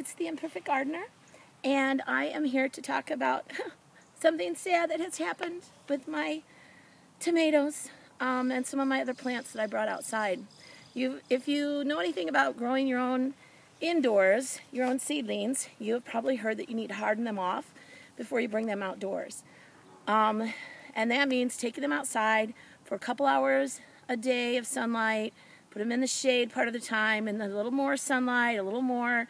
It's the Imperfect Gardener, and I am here to talk about something sad that has happened with my tomatoes and some of my other plants that I brought outside. If you know anything about growing your own indoors, your own seedlings, you have probably heard that you need to harden them off before you bring them outdoors. And that means taking them outside for a couple hours a day of sunlight, put them in the shade part of the time, and a little more sunlight, a little more.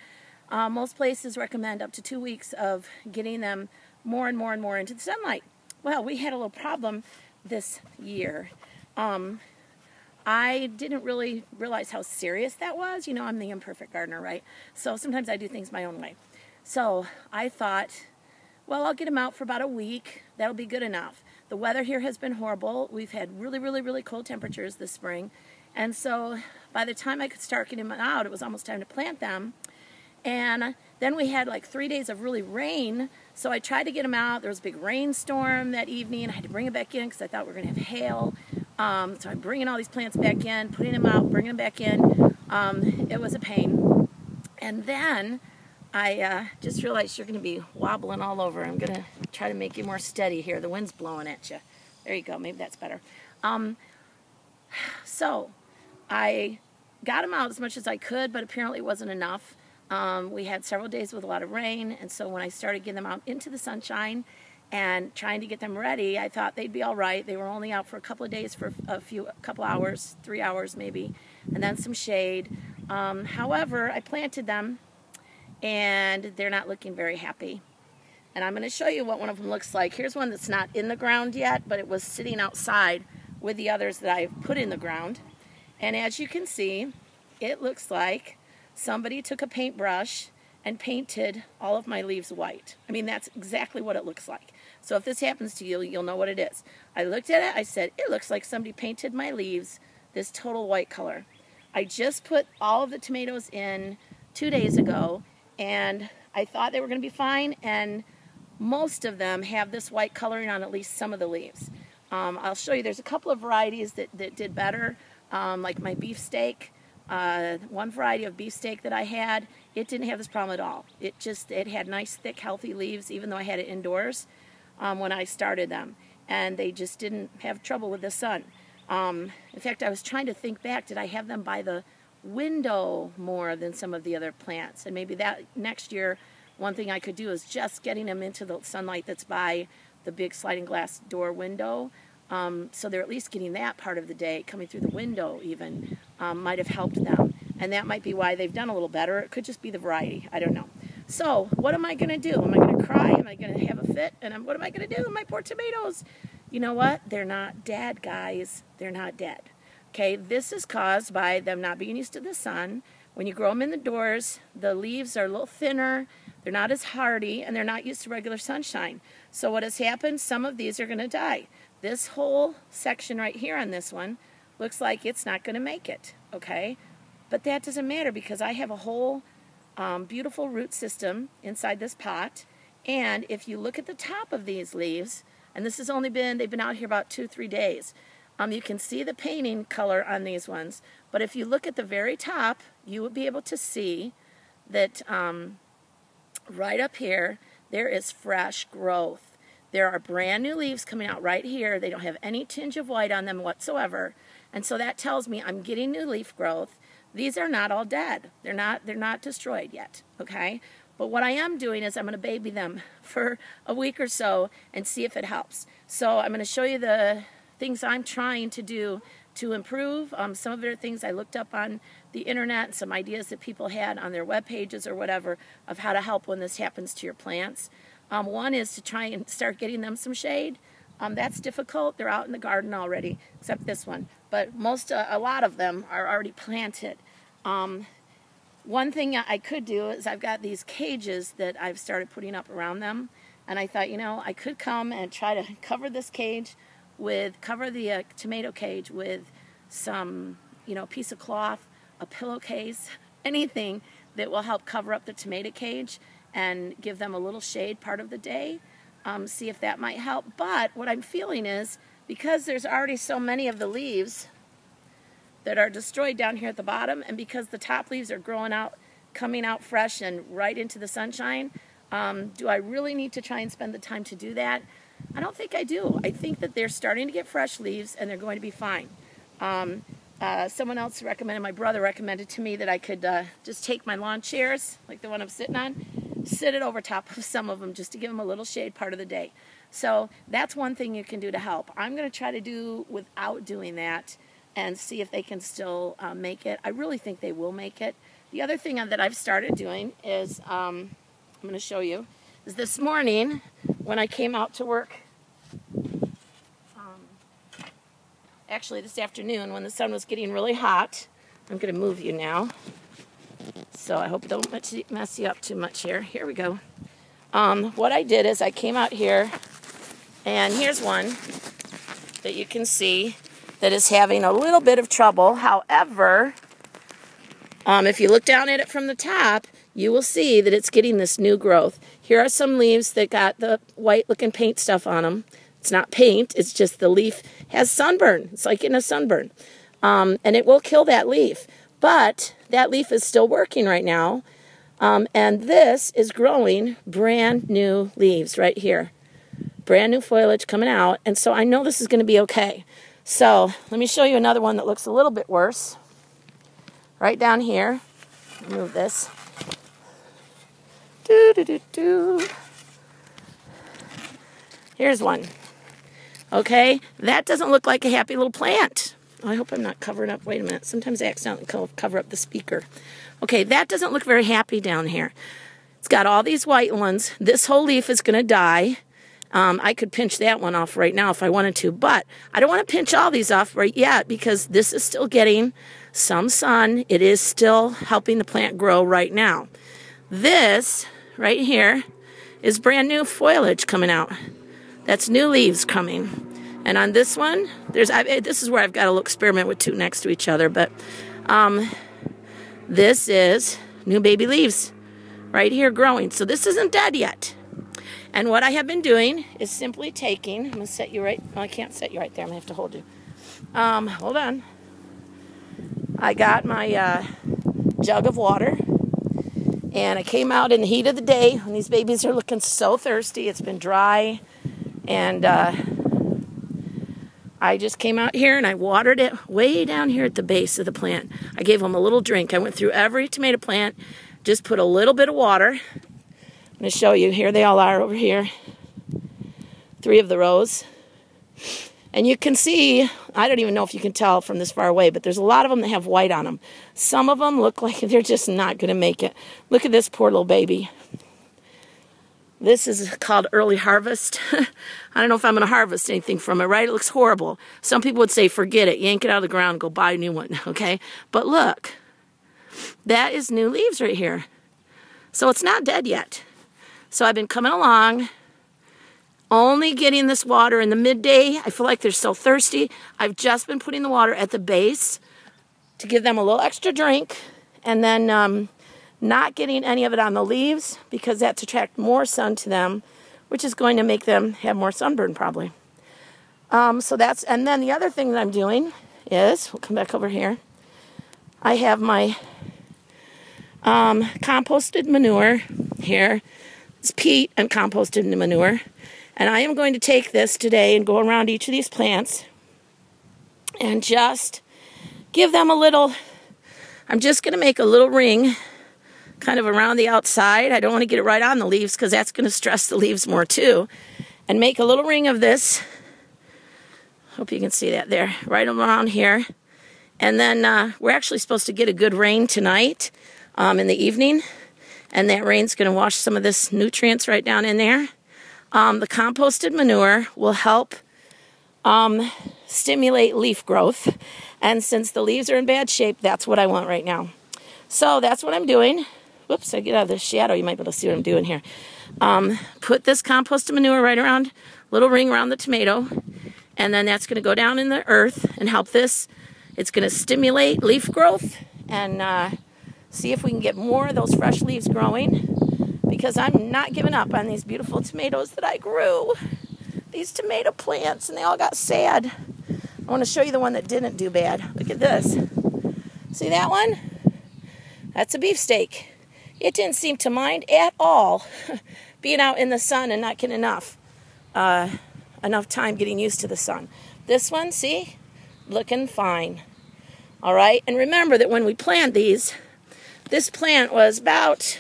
Most places recommend up to 2 weeks of getting them more and more and more into the sunlight. Well, we had a little problem this year. I didn't really realize how serious that was. You know, I'm the imperfect gardener, right? So sometimes I do things my own way. So I thought, well, I'll get them out for about a week. That'll be good enough. The weather here has been horrible. We've had really, really, really cold temperatures this spring. And so by the time I could start getting them out, it was almost time to plant them. And then we had like 3 days of really rain, so I tried to get them out. There was a big rainstorm that evening. I had to bring them back in because I thought we were going to have hail. So I'm bringing all these plants back in, putting them out, bringing them back in. It was a pain. And then I just realized you're going to be wobbling all over. I'm going to try to make you more steady here. The wind's blowing at you. There you go. Maybe that's better. So I got them out as much as I could, but apparently it wasn't enough. We had several days with a lot of rain, and so when I started getting them out into the sunshine and trying to get them ready, I thought they'd be all right. They were only out for a couple of days for a couple hours, 3 hours maybe, and then some shade. However, I planted them, and they're not looking very happy. And I'm going to show you what one of them looks like. Here's one that's not in the ground yet, but it was sitting outside with the others that I've put in the ground. And as you can see, it looks like somebody took a paintbrush and painted all of my leaves white. I mean, that's exactly what it looks like. So if this happens to you, you'll know what it is. I looked at it, I said, it looks like somebody painted my leaves this total white color. I just put all of the tomatoes in 2 days ago, and I thought they were going to be fine, and most of them have this white coloring on at least some of the leaves. I'll show you, there's a couple of varieties that did better, like my beefsteak. One variety of beefsteak that I had, it didn't have this problem at all. It had nice, thick, healthy leaves, even though I had it indoors when I started them. And they just didn't have trouble with the sun. In fact, I was trying to think back, did I have them by the window more than some of the other plants? And maybe that next year, one thing I could do is just getting them into the sunlight that's by the big sliding glass door window. So they're at least getting that part of the day, coming through the window even, might have helped them. And that might be why they've done a little better. It could just be the variety. I don't know. So what am I going to do? Am I going to cry? Am I going to have a fit? And what am I going to do with my poor tomatoes? You know what? They're not dead, guys. They're not dead. Okay, this is caused by them not being used to the sun. When you grow them in the doors, the leaves are a little thinner. They're not as hardy, and they're not used to regular sunshine. So what has happened, some of these are going to die. This whole section right here on this one looks like it's not going to make it, okay? But that doesn't matter because I have a whole beautiful root system inside this pot. And if you look at the top of these leaves, and this has only been, they've been out here about 2-3 days, you can see the painting color on these ones. But if you look at the very top, you will be able to see that right up here, there is fresh growth. There are brand new leaves coming out right here. They don't have any tinge of white on them whatsoever. And so that tells me I'm getting new leaf growth. These are not all dead. They're not destroyed yet, okay? But what I am doing is I'm going to baby them for a week or so and see if it helps. So I'm going to show you the things I'm trying to do to improve. Some of it are things I looked up on the internet, some ideas that people had on their web pages or whatever of how to help when this happens to your plants. One is to try and start getting them some shade. That's difficult. They're out in the garden already, except this one. But a lot of them are already planted. One thing I could do is I've got these cages that I've started putting up around them. And I thought, you know, I could come and try to cover this cage cover the tomato cage with some, you know, piece of cloth, a pillowcase, anything that will help cover up the tomato cage and give them a little shade part of the day, see if that might help. But what I'm feeling is, because there's already so many of the leaves that are destroyed down here at the bottom, and because the top leaves are growing out coming out fresh and right into the sunshine. Do I really need to try and spend the time to do that? I don't think I do. I think that they're starting to get fresh leaves and they're going to be fine. Someone else recommended, my brother recommended to me that I could just take my lawn chairs, like the one I'm sitting on, sit it over top of some of them just to give them a little shade part of the day. So that's one thing you can do to help. I'm going to try to do without doing that and see if they can still make it. I really think they will make it. The other thing that I've started doing is, I'm going to show you, is this morning when I came out to work, actually this afternoon when the sun was getting really hot. I'm going to move you now, so I hope it don't mess you up too much here. Here we go. What I did is I came out here, and here's one that you can see that is having a little bit of trouble. However, if you look down at it from the top, you will see that it's getting this new growth. Here are some leaves that got the white looking paint stuff on them. It's not paint, it's just the leaf has sunburn. It's like getting a sunburn. And it will kill that leaf. But that leaf is still working right now. And this is growing brand new leaves right here. Brand new foliage coming out. And so I know this is going to be okay. So let me show you another one that looks a little bit worse. Right down here. Move this. Here's one. Okay, that doesn't look like a happy little plant. Oh, I hope I'm not covering up. Wait a minute. Sometimes I accidentally cover up the speaker. Okay, that doesn't look very happy down here. It's got all these white ones. This whole leaf is going to die. I could pinch that one off right now if I wanted to, but I don't want to pinch all these off right yet because this is still getting some sun. It is still helping the plant grow right now. This right here is brand new foliage coming out. That's new leaves coming. And on this one, this is where I've got a little experiment with two next to each other, but this is new baby leaves right here growing. So this isn't dead yet. And what I have been doing is simply taking, I'm going to set you right, well, I can't set you right there, I'm going to have to hold you. Hold on. I got my jug of water, and I came out in the heat of the day when these babies are looking so thirsty. It's been dry, and I just came out here and I watered it way down here at the base of the plant. I gave them a little drink. I went through every tomato plant, just put a little bit of water. I'm going to show you. Here they all are over here. 3 of the rows. And you can see, I don't even know if you can tell from this far away, but there's a lot of them that have white on them. Some of them look like they're just not going to make it. Look at this poor little baby. This is called early harvest. I don't know if I'm going to harvest anything from it, right? It looks horrible. Some people would say, forget it. Yank it out of the ground and go buy a new one, okay? But look, that is new leaves right here. So it's not dead yet. So I've been coming along, only getting this water in the midday. I feel like they're so thirsty. I've just been putting the water at the base to give them a little extra drink, and then not getting any of it on the leaves because that's attract more sun to them, which is going to make them have more sunburn probably. So that's, and then the other thing that I'm doing is, we'll come back over here. I have my composted manure here. It's peat and composted manure. And I am going to take this today and go around each of these plants and just give them a little, I'm just going to make a little ring kind of around the outside. I don't want to get it right on the leaves because that's going to stress the leaves more too. And make a little ring of this. Hope you can see that there, right around here. And then we're actually supposed to get a good rain tonight in the evening. And that rain's going to wash some of this nutrients right down in there. The composted manure will help stimulate leaf growth. And since the leaves are in bad shape, that's what I want right now. So that's what I'm doing. Whoops, I get out of the shadow. You might be able to see what I'm doing here. Put this composted manure right around, little ring around the tomato. And then that's going to go down in the earth and help this. It's going to stimulate leaf growth and see if we can get more of those fresh leaves growing, because I'm not giving up on these beautiful tomatoes that I grew. These tomato plants, and they all got sad. I want to show you the one that didn't do bad. Look at this. See that one? That's a beefsteak. it didn't seem to mind at all being out in the sun and not getting enough time getting used to the sun. This one, see, looking fine. All right, and remember that when we plant these, this plant was about,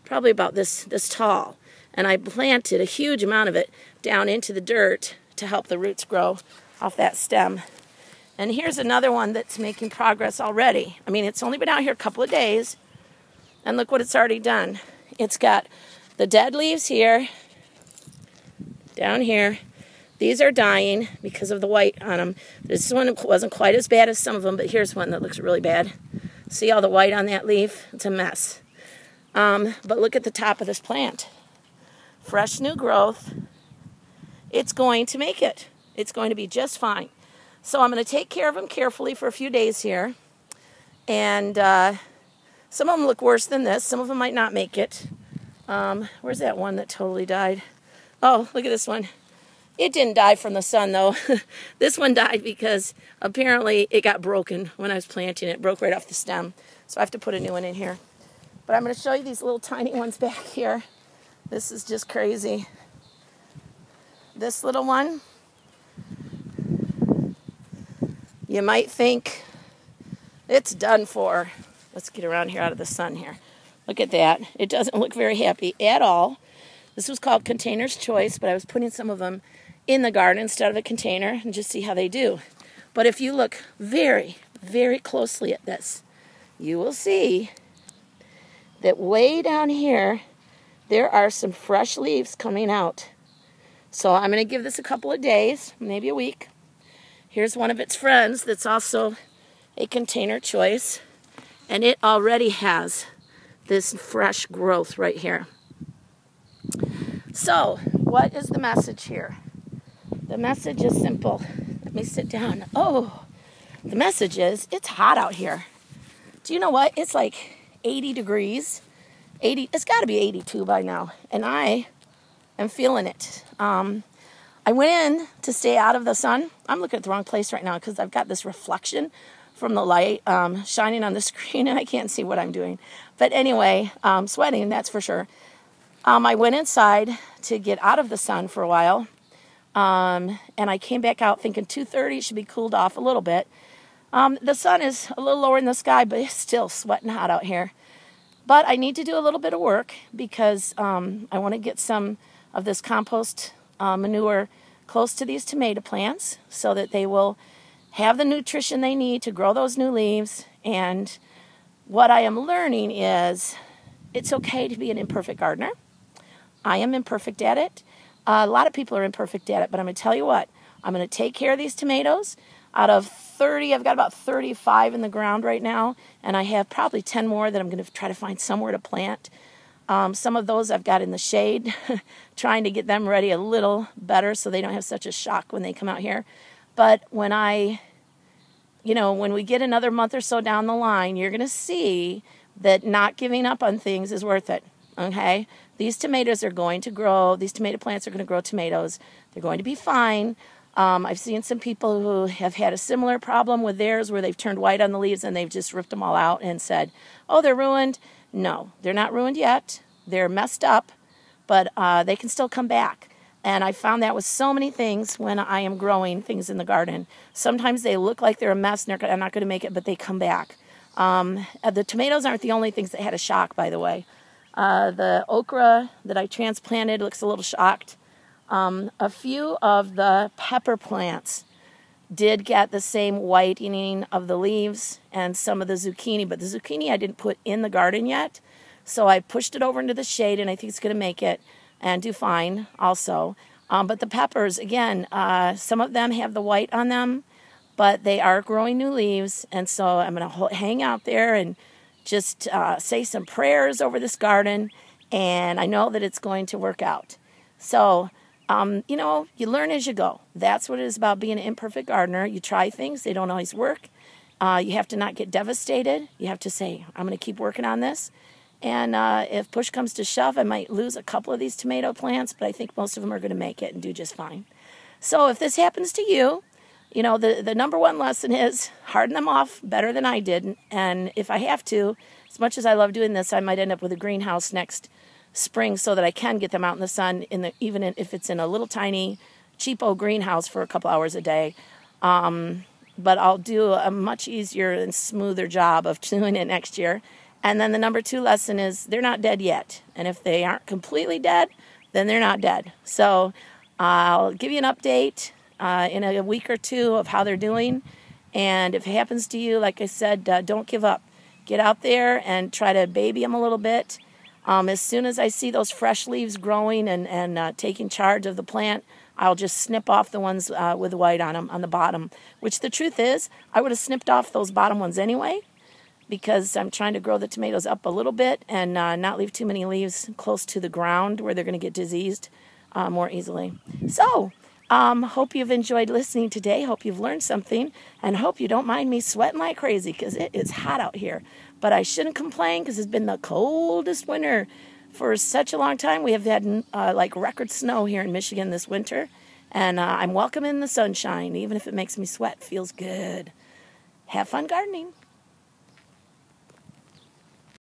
probably about this tall. And I planted a huge amount of it down into the dirt to help the roots grow off that stem. And here's another one that's making progress already. I mean, it's only been out here a couple of days, and look what it's already done. It's got the dead leaves here, down here. These are dying because of the white on them. This one wasn't quite as bad as some of them, but here's one that looks really bad. See all the white on that leaf? It's a mess. But look at the top of this plant. Fresh new growth. It's going to make it. It's going to be just fine. So I'm going to take care of them carefully for a few days here. And some of them look worse than this. Some of them might not make it. Where's that one that totally died? Oh, look at this one. It didn't die from the sun, though. This one died because apparently it got broken when I was planting it. It broke right off the stem. So I have to put a new one in here. But I'm going to show you these little tiny ones back here. This is just crazy. This little one, you might think it's done for. Let's get around here out of the sun here. Look at that. It doesn't look very happy at all. This was called Container's Choice, but I was putting some of them in the garden instead of a container and just see how they do. But if you look very, very closely at this, you will see that way down here, there are some fresh leaves coming out. So I'm going to give this a couple of days, maybe a week. Here's one of its friends that's also a Container Choice, and it already has this fresh growth right here. So, what is the message here? The message is simple. Let me sit down. Oh, the message is it's hot out here. Do you know what? It's like 80 degrees. 80. It's got to be 82 by now, and I am feeling it. I went in to stay out of the sun. I'm looking at the wrong place right now because I've got this reflection from the light shining on the screen, and I can't see what I'm doing. But anyway, I'm sweating, that's for sure. I went inside to get out of the sun for a while, and I came back out thinking 2:30 should be cooled off a little bit. The sun is a little lower in the sky, but it's still sweating hot out here. But I need to do a little bit of work because I want to get some of this compost manure close to these tomato plants so that they will have the nutrition they need to grow those new leaves. And what I am learning is it's okay to be an imperfect gardener. I am imperfect at it. A lot of people are imperfect at it, but I'm going to tell you what. I'm going to take care of these tomatoes. Out of 30, I've got about 35 in the ground right now, and I have probably 10 more that I'm going to try to find somewhere to plant. Some of those I've got in the shade, trying to get them ready a little better so they don't have such a shock when they come out here. But when when we get another month or so down the line, you're going to see that not giving up on things is worth it, okay? These tomatoes are going to grow. These tomato plants are going to grow tomatoes. They're going to be fine. I've seen some people who have had a similar problem with theirs where they've turned white on the leaves and they've just ripped them all out and said, oh, they're ruined. No, they're not ruined yet. They're messed up, but they can still come back. And I found that with so many things when I am growing things in the garden. Sometimes they look like they're a mess and I'm not going to make it, but they come back. The tomatoes aren't the only things that had a shock, by the way. The okra that I transplanted looks a little shocked. A few of the pepper plants did get the same whitening of the leaves and some of the zucchini, but the zucchini I didn't put in the garden yet. So I pushed it over into the shade, and I think it's going to make it and do fine also. But the peppers, again, some of them have the white on them, but they are growing new leaves, and so I'm going to hang out there and just say some prayers over this garden, and I know that it's going to work out. So, you learn as you go. That's what it is about being an imperfect gardener. You try things. They don't always work. You have to not get devastated. You have to say, I'm going to keep working on this. And if push comes to shove, I might lose a couple of these tomato plants, but I think most of them are going to make it and do just fine. So if this happens to you, the number one lesson is harden them off better than I did. And if I have to, as much as I love doing this, I might end up with a greenhouse next spring so that I can get them out in the sun, even if it's in a little tiny cheapo greenhouse for a couple hours a day. But I'll do a much easier and smoother job of doing it next year. And then the number 2 lesson is they're not dead yet. And if they aren't completely dead, then they're not dead. So I'll give you an update in a week or 2 of how they're doing. And if it happens to you, like I said, don't give up. Get out there and try to baby them a little bit. As soon as I see those fresh leaves growing and taking charge of the plant, I'll just snip off the ones with white on them on the bottom, which the truth is, I would have snipped off those bottom ones anyway, because I'm trying to grow the tomatoes up a little bit and not leave too many leaves close to the ground where they're going to get diseased more easily. So, hope you've enjoyed listening today. Hope you've learned something, and hope you don't mind me sweating like crazy because it is hot out here. But I shouldn't complain because it's been the coldest winter for such a long time. We have had like record snow here in Michigan this winter, and I'm welcoming the sunshine, even if it makes me sweat. Feels good. Have fun gardening.